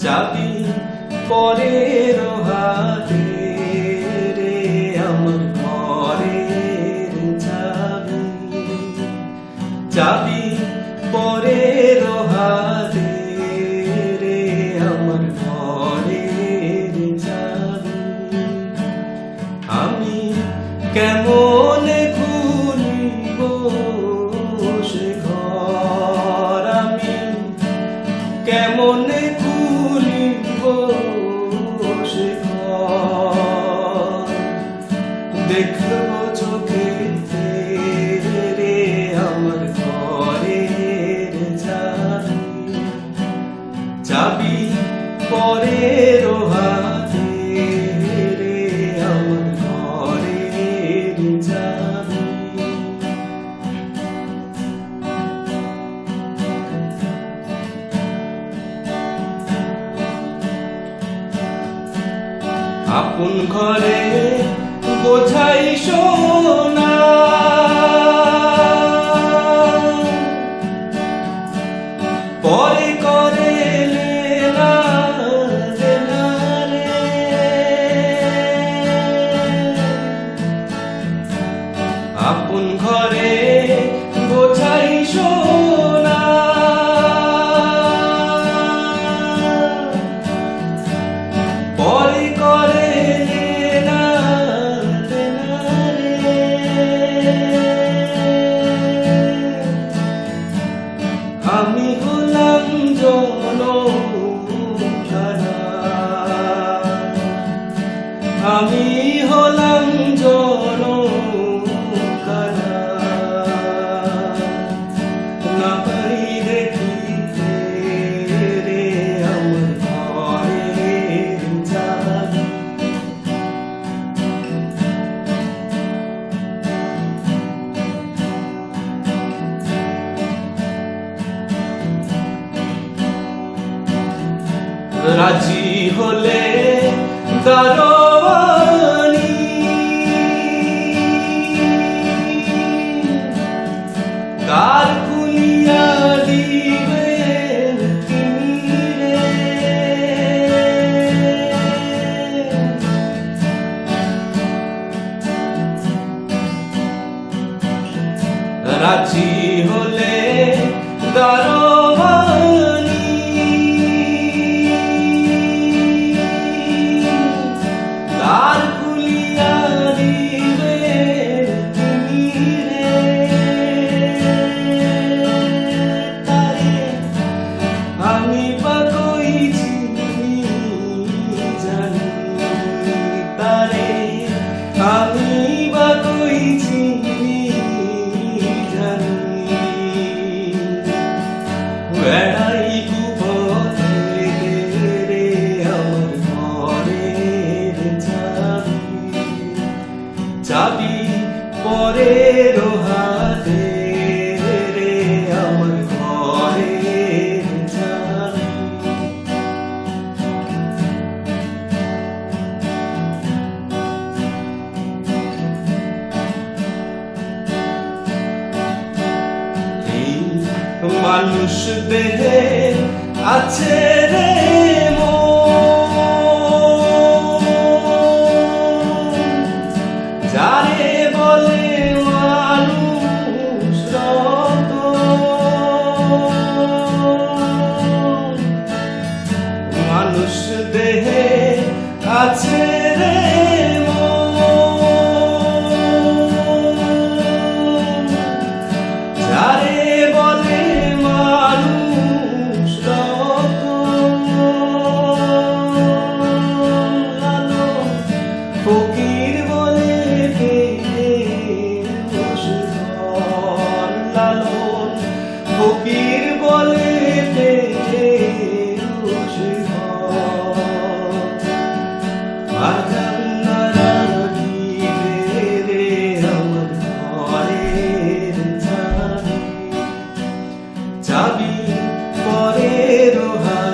চাবি পরের হাতে রে আমার ঘরের চাবি, চাবি পরের হাতে রে আমার ঘরের চাবি। আমি কেমন খুলিব সে ঘর, আমি কেমন খুলিব সে ঘর, দেখব চোখে রে আমার ঘরের চাবি, চাবি পরের হাতে রে আমার ঘরের চাবি। আপন ঘরে বোঝাই সোনা, পরে করে লেনা দেনা রে। আপন ঘরে বোঝাই সোনা, পরে করে লেনা দেনা রে। আমি হলাম জনখানা, আমি হলাম জনখানা, না পাই দেখিতে রে আমার ঘরের চাবি। রাজি হলে দারোয়ানি, দ্বার খুলিয়া দিবেন তিনি রে। রাজি হলে দারোয়ানি, দ্বার খুলিয়া দিবেন তিনি রে। তারে আমি বা কই চিনি জানি, তারে আমি বা কই চিনি জানি। বেড়াই কুপথে রে আমার ঘরের চাবি, চাবি পরের হাতে রে আমার ঘরের চাবি। এই মানুষ দেহে আছে রে মন, যারে বলে মানুষ রতন। মানুষ দেহে আছে রে মন, যারে বলে মানুষ রতন। লালন ফকির বলে লালন ফকির বলে চাবি পরের হাতে